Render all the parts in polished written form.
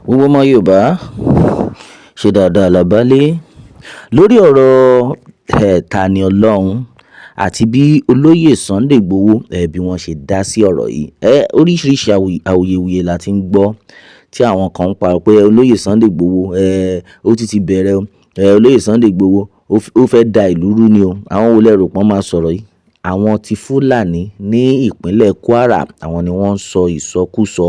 Gbogbo ọmọ Yorùbá ṣe dáadáa la bá lé lórí ọ̀rọ̀ Tani Olohun àti bí olóyè Sunday Igboho bí wọ́n ṣe dá sí ọ̀rọ̀ yìí. Oríṣiríṣi awuyewuye la ti ń gbọ́ tí àwọn kan ń parọ́ pé olóyè Sunday Igboho ó ti bẹ̀rẹ̀ o, olóyè Sunday Igboho ó fẹ́ da ìlú rú ni o. Àwọn wo lẹ rò pọ́n máa sọ̀rọ̀ yìí? Àwọn ti Fúlàní ní ìpínlẹ̀ Kwara, àwọn ni wọ́n ń sọ ìsọkúsọ.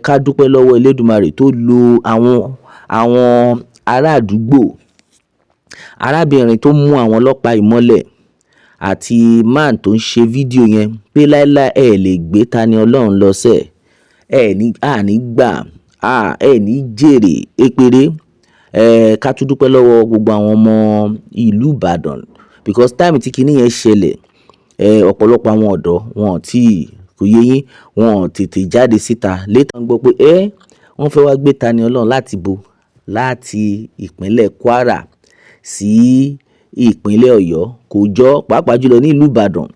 Ká dúpẹ́ lọ́wọ́ Elédùmarè tó lo àwọn ará àdúgbò, arábìnrin tó mú àwọn ọlọ́pàá yìí mọ́lẹ̀ àti man tó ń ṣe fídíò yẹn pé láíláí ẹ lè gbé Tani Olohun lọ sẹ́ẹ̀, àní gbà, ní jèrè èpèrè. Ká tún dúpẹ́ lọ́wọ́ gbogbo àwọn ọmọ ìlú Ìbàdàn because time tí kinní yẹn ṣẹlẹ̀, ọ̀pọ̀lọpọ̀ àwọn ọ̀dọ́ kò yé yín, wọn ò tètè jáde síta. Later ń gbọ́ pé wọ́n fẹ́ wá gbé Tani Olohun láti bo, láti ìpínlẹ̀ Kwara sí ìpínlẹ̀ Ọ̀yọ́. Kò jọ, pàápàá jùlọ ní ìlú Ìbàdàn.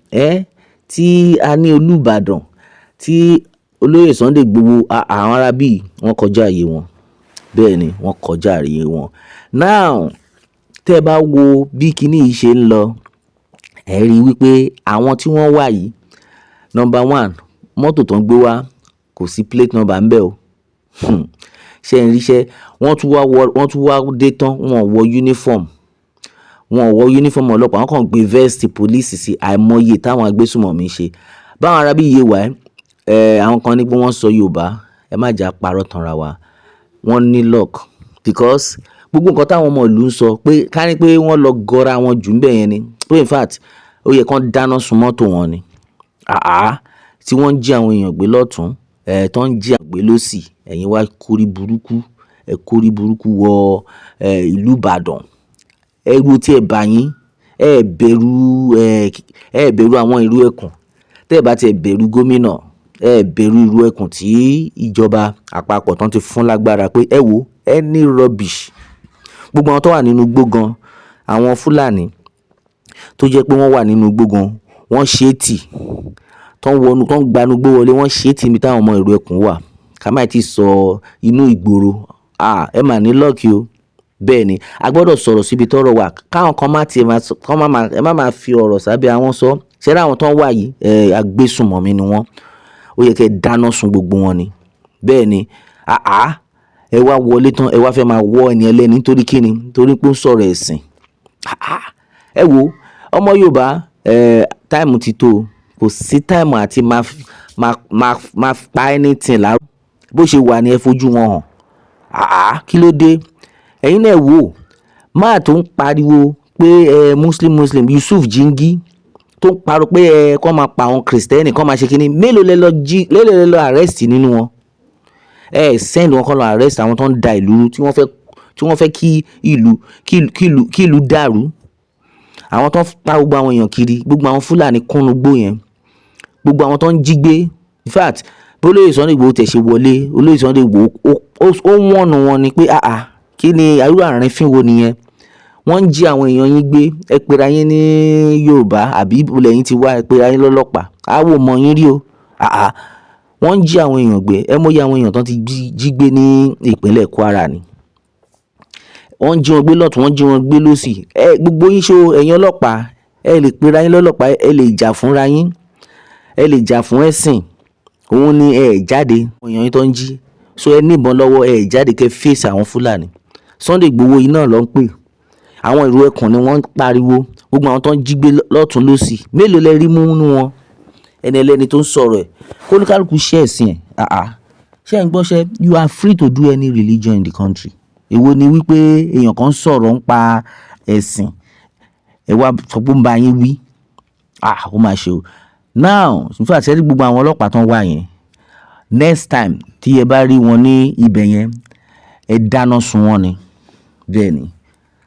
Tí a ní Olúbàdàn, tí olóyè Sunday Igboho, àwọn arábí wọ́n kọjá àyè wọn. Bẹ́ẹ̀ ni, wọ́n kọjá àyè wọn. Now, tẹ́ ẹ bá wo bí kinní yìí ṣe ń lọ, ẹ rí wípé àwọn tí wọ́n wà yìí, number one, mọ́tò tó ń gbé wá kò sí plate number ńbẹ̀ o. Ṣé ń ríṣẹ́? Wọ́n tún wá dé tán, wọ́n wọ uniform ọlọ́pàá, wọ́n kàn gbé vest police sí. Àìmọye táwọn agbésùmọ̀mí ṣe. Báwọn arábí yìí wà àwọn kan ní pé wọ́n sọ Yorùbá, ẹ má jà parọ́ tanra wa. Wọ́n ní luck because gbogbo nǹkan táwọn ọmọ ìlú ń sọ pé ká ní pé wọ́n lọ gọra wọn jù ńbẹ̀ yẹn ni. Pé in fact ó yẹ kán dáná sun mọ́tò wọn ni. Tí wọ́n ń jí àwọn èèyàn gbé lọ́tùn, tó ń jí àgbé lósì, ẹ̀yin wá kórí burúkú wọ ìlú Ìbàdàn. Ẹrú tí ẹ bá yín, ẹ bẹ̀rù àwọn ìrú ẹkùn. Tẹ́ ẹ bá ti bẹ̀rù gómìnà, ẹ bẹ̀rù ìrú ẹkùn tí ìjọba àpapọ̀ tán ti fún lágbára pé ẹ wo any rubbish. Gbogbo àwọn tó wà nínú igbó gan, àwọn Fúlàní tó jẹ́ pé wọ́n wà nínú igbó gan, wọ́n ṣe é tì, tán gbanú igbó wọlé, wọ́n ṣe é tì níbi táwọn ọmọ ìrú ẹkùn wà. Ká má tí sọ inú ìgboro. Ẹ mà ní luck o. Bẹ́ẹ̀ ni, a gbọ́dọ̀ sọ̀rọ̀ síbi tọ́rọ̀ wà. Káwọn kan ẹ má máa fi ọ̀rọ̀ sábẹ́ àwọn sọ. Ṣé rí àwọn tán wà yìí, agbésùmọ̀mí ni wọ́n. Ó yẹ kẹ́ dáná sun gbogbo wọn ni. Bẹ́ẹ̀ ni, ẹ wá wọlé tán, ẹ wá fẹ́ máa wọ́ ẹni ẹlẹ́ni nítorí kíni? Nítorí pé ó sọ̀rọ̀ ẹ̀sìn. Ẹ wo ọmọ Yorùbá, time ti tó. Kò sí time àti máa pa anything láàrú. Bó ṣe wà ní ẹ fojú wọn hàn. Kí ló dé? Ẹ̀yin náà wò, máa tó ń pariwo pé Muslim Yusuf Jingi tó ń pariwo pé kọ́ máa pa àwọn Kristẹni, kọ́ máa ṣe kíní. Mélòó lẹ lọ arrest nínú wọn? Send wọn kọ́ lọ arrest àwọn tó ń da ìlú tí wọ́n fẹ́ kí ìlú dàrú. Àwọn tó ń pa gbogbo àwọn èèyàn kiri, gbogbo àwọn Fúlàní kúnnú gbó yẹn, gbogbo àwọn tó ń jí gbé. In fact, bí olóyè Sunday Igboho tẹ̀ ṣe wọlé, olóyè Sunday Igboho ó wọ̀nù wọn ni pé kí ni irú àrífín wo nìyẹn? Wọ́n ń jí àwọn èèyàn yín gbé, ẹ pera yín ní Yorùbá àbí ibo lẹ̀yin ti wá, ẹ pera yín lọ́lọ́pàá. Wò mọ̀ yín rí o. Wọ́n ń jí àwọn èèyàn gbé. Ẹ mọ̀ye àwọn èèyàn tán ti jí gbé ní ìpínlẹ̀ Kwara ni. Wọ́n ń jí wọn gbé lọ́tùn, wọ́n ń jí wọn gbé lósì. Gbogbo yín ẹ̀yin ọlọ́pàá, ẹ lè pera yín lọ́lọ́pàá, ẹ lè jà fúnra yín, ẹ lè jà fún ẹ̀sìn. Òun ni jáde àwọn èèyàn yín tó ń jí. So ẹ ní ìbọn lọ́wọ́, jáde kẹ́ face àwọn Fúlàní. Sunday Igboho yìí náà ló ń pè. Àwọn ìrú ẹkùn ni wọ́n ń pariwo. Gbogbo àwọn tó ń jí gbé lọ́tùn lósì. Mélòó lẹ rí mú nínú wọn? Ẹni ẹlẹ́ni tó ń sọ̀rọ̀ ẹ̀. Kó ní kálukú ṣe ẹ̀sìn ẹ̀. Ṣé ẹ̀ ń gbọ́ṣẹ́? You are free to do any religion in the country. Èwo ni wípé èèyàn kan sọ̀rọ̀ ń pa ẹ̀sìn, ẹ wá sọ pé ń bá yín wí. Ó máa ṣe o. Now, in fact, ṣé rí gbogbo àwọn ọlọ́pàá tán wà yẹn, next time tí ẹ bá rí wọn ní ibẹ̀ yẹn, ẹ dáná sun wọn ni. Bẹ́ẹ̀ ni.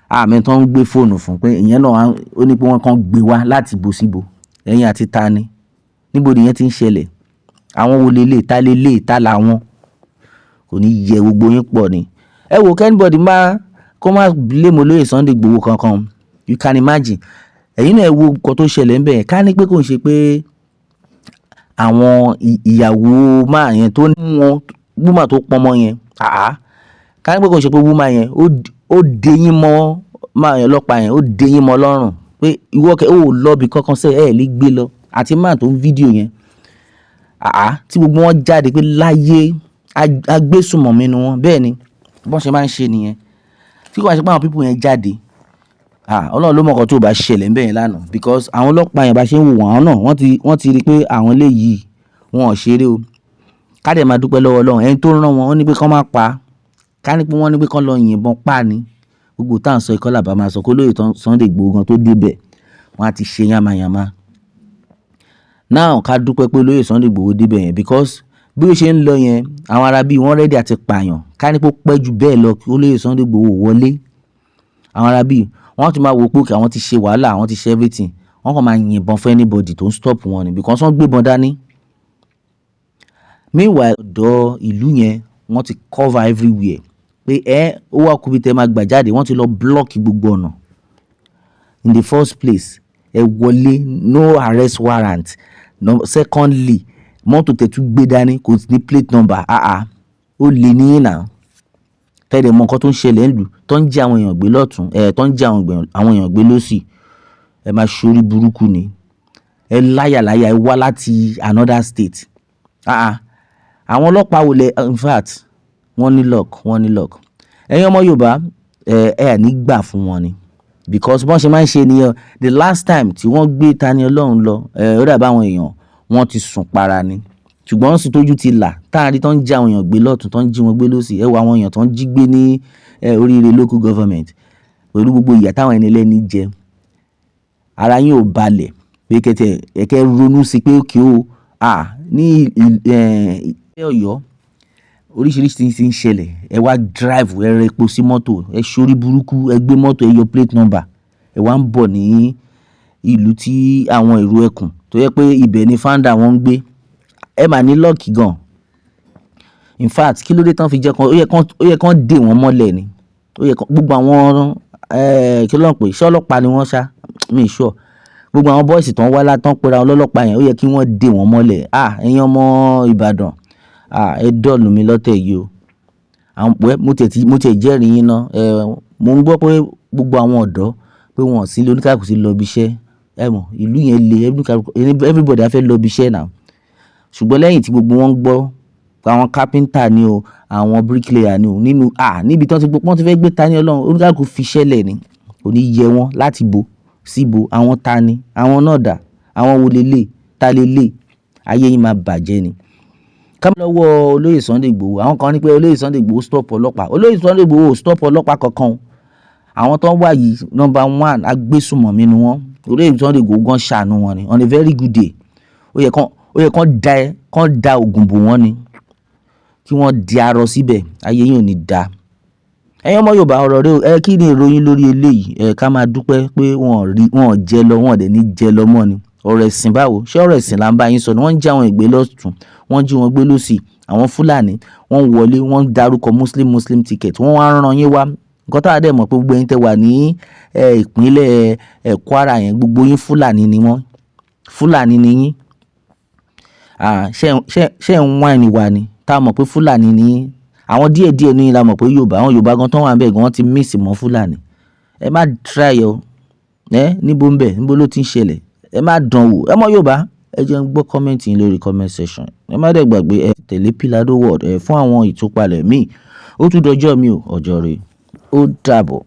Àmì tán ń gbé fóònù fún pé ìyẹn náà ó ní pé wọ́n kàn gbé wá láti bo síbo. Ẹ̀yin àti ta ni? Níbo nìyẹn ti ń ṣẹlẹ̀? Àwọn wo lélẹ̀ ta làwọn? Kò ní yẹ gbogbo yín pọ̀ ni. Ẹ wò anybody kó má blame olóyè Sunday Igboho kankan. You can imagine. Ẹ̀yin náà wo nǹkan tó ṣẹlẹ̀ ńbẹ̀. Ká ní pé kò ń ṣe pé àwọn ìyàwó máa yẹn tó ní wọn, woman tó pọnmọ yẹn, ká ní pé kò ṣe pé woman yẹn ó deyín mọ́ máa yẹn ọlọ́pàá yẹn ó deyín mọ́ lọ́rùn pé ìwọ kẹ́ ó lọ́ọ̀bì kankan sẹ́ lè gbé lọ àti máa tó ń fídíò yẹn tí gbogbo wọn jáde pé láyé agbésùmọ̀mí ni wọn bẹ́ẹ̀ ni bọ́n ṣe máa ń ṣe nìyẹn tí kò wá ṣe pé àwọn pípù yẹn jáde ọlọ́run ló mọ̀ ọkọ̀ tó bá ṣẹlẹ̀ ń bẹ̀yẹn lánàá because àwọn ọlọ́pàá yẹn bá ṣe ń wò wọ́n náà wọ́n ti rí i pé àwọn eléyìí wọn ò ṣeré o ká dẹ̀ máa dúpẹ́ lọ́wọ́ ọlọ́run ẹni tó rán wọn ó ní pé kán má pa ká ní pé wọ́n ní pé kán lọ yìnbọn pa ni gbogbo tá à ń sọ ikọ́ làbá máa sọ kó lóye Sunday Igboho gan tó débẹ̀ wọ́n á ti ṣe yamayama náà ká dúpẹ́ pé lóye Sunday Igboho débẹ̀ yẹn because bí ó ṣe ń lọ yẹn àwọn ará bíi wọ́n rẹ́dí àti pààyàn ká ní pé ó pẹ́ jù bẹ́ẹ̀ lọ kí olóyè Sunday Igboho wọlé àwọn ará bíi wọ́n ti máa wò pé àwọn ti ṣe wàhálà àwọn ti ṣe everything wọ́n kàn máa yìnbọn fún anybody tó ń stop wọn ni because wọ́n gbébọn dání. Meanwhile ọ̀dọ̀ ìlú yẹn wọ́n ti cover everywhere pé ó wá kúbi tẹ́ máa gbà jáde wọ́n ti lọ block gbogbo ọ̀nà in the first place wọlé no arrest warrant no, secondly mọ́tò tẹ̀tú gbé dání kò ní plate number ó lè ní ìnà tẹ́lẹ̀ mọ nǹkan tó ń ṣẹlẹ̀ ńlù tó ń jẹ́ àwọn èèyàn gbé lọ́tún tó ń jẹ́ àwọn èèyàn gbé lọ́sì máa ṣorí burúkú ni láyàláyà wá láti another state àwọn ọlọ́pàá wò lẹ in fact wọ́n ní luck ẹ̀yin ọmọ Yorùbá ní gbà fún wọn ni because bọ́n ṣe máa ń ṣe nìyẹn the last time tí wọ́n gbé Tani Olohun lọ ó dàbí àwọn èèyàn wọ́n ti sùn para ni ṣùgbọ́n wọ́n sì tójú ti là táàrí tó ń jí àwọn èèyàn gbé lọ́tún tó ń jí wọn gbé lọ́sì wo àwọn èèyàn tó ń jí gbé ní oríire local government pẹ̀lú gbogbo ìyà táwọn ẹni lẹ́ni jẹ ara yín ò balẹ̀ pé kẹ́kẹ́ ronú sí pé kí o ní Ọ̀yọ́ oríṣiríṣi ti ń ṣẹlẹ̀ wá drive rẹ epo sí mọ́tò ṣorí burúkú gbé mọ́tò yọ plate number wá ń bọ̀ ní ìlú tí àwọn èrò ẹkùn tó yẹ pé ibẹ̀ ni founder wọn ń gbé mà ní lọ́ọ̀kì gan in fact kí ló dé tán fi jẹ́ kan ó yẹ kán dè wọ́n mọ́lẹ̀ ni ó yẹ kán gbogbo àwọn kí ló ń pè ṣé ọlọ́pàá ni wọ́n ṣá mi sure gbogbo àwọn bọ́ìsì tán wá látàn pera wọn lọ́lọ́pàá yẹn ó yẹ kí wọ́n dè wọ́n mọ́lẹ̀ ẹ̀yin ọmọ Ìbàdàn ẹ dọ́ọ̀lù mi lọ́tẹ̀ yìí o mo tẹ̀ jẹ́rìí yín náà mo ń gbọ́ pé gbogbo àwọn ọ̀dọ́ pé wọn ò sí ilé oníkàkùn sí lọ bí iṣẹ́ mọ̀ ìlú yẹn le everybody á fẹ́ lọ bí iṣẹ́ náà ṣùgbọ́n lẹ́yìn tí gbogbo wọn gbọ́ àwọn kápẹ́ńtà ni o àwọn bricklayer ni o níbi tí wọ́n ti fẹ́ gbé Tani Olohun oníkàkùn fi ṣẹlẹ̀ ni kò ní yẹ wọn láti bo síbo àwọn ta ni àwọn náà dà àwọn wo lélẹ̀ ta lélẹ̀ ayé yìí máa bàjẹ́ ni. ká lọ́wọ́ olóyè Sunday Igboho àwọn kan ní pé olóyè Sunday Igboho stop ọlọ́pàá olóyè Sunday Igboho stop ọlọ́pàá kankan àwọn tó ń wá yìí number one agbésùmọ̀mí ni wọ́n olóyè Sunday Igboho gan ṣàánú wọn ni on a very good day ó yẹ kán da oògùn bò wọ́n ni kí wọ́n di arọ síbẹ̀ ayé yìí ò ní da. ẹ̀yin ọmọ Yorùbá ọ̀rọ̀ rẹ kí ni ìròyìn lórí eléyìí ká máa dúpẹ́ pé wọ́n jẹ lọ wọ́n dẹ̀ ní jẹ lọ mọ́ ni ọ̀rọ̀ ẹ̀sìn báwo ṣé ọ̀rọ̀ ẹ̀sìn là ń bá yín sọ ni wọ́n ń já àwọn ìgbé lọ́tún wọ́n jí wọn gbé lọ́sì àwọn Fúlàní wọ́n wọlé wọ́n darúkọ muslim ticket wọ́n wá rán yín wá nǹkan tá a dẹ̀ mọ̀ pé gbogbo yín tẹ́ wà ní ìpínlẹ̀ Kwara yẹn gbogbo yín Fúlàní ni wọ́n Fúlàní ni yín ṣé ń wá ẹni wà ní tá a mọ̀ pé Fúlàní ni yín àwọn díẹ̀ ní la mọ̀ pé àwọn Yorùbá gan tán wà ń bẹ̀ gan wọ́n ti miss mọ́ Fúlàní ẹ má try o níbo ń bẹ̀ níbo ló ti ń ṣẹlẹ̀ ẹ má dán wò ẹ mọ̀ Yorùbá ẹ jẹ́ ń gbọ́ kọ́mẹ́ǹtì yín lórí comment section ẹ má dẹ̀ gbàgbé tẹ̀lé Pilado World fún àwọn ìtúpalẹ̀ míì ó tún dọjọ́ mi ò ọjọ́ rẹ̀ ó dàbọ̀.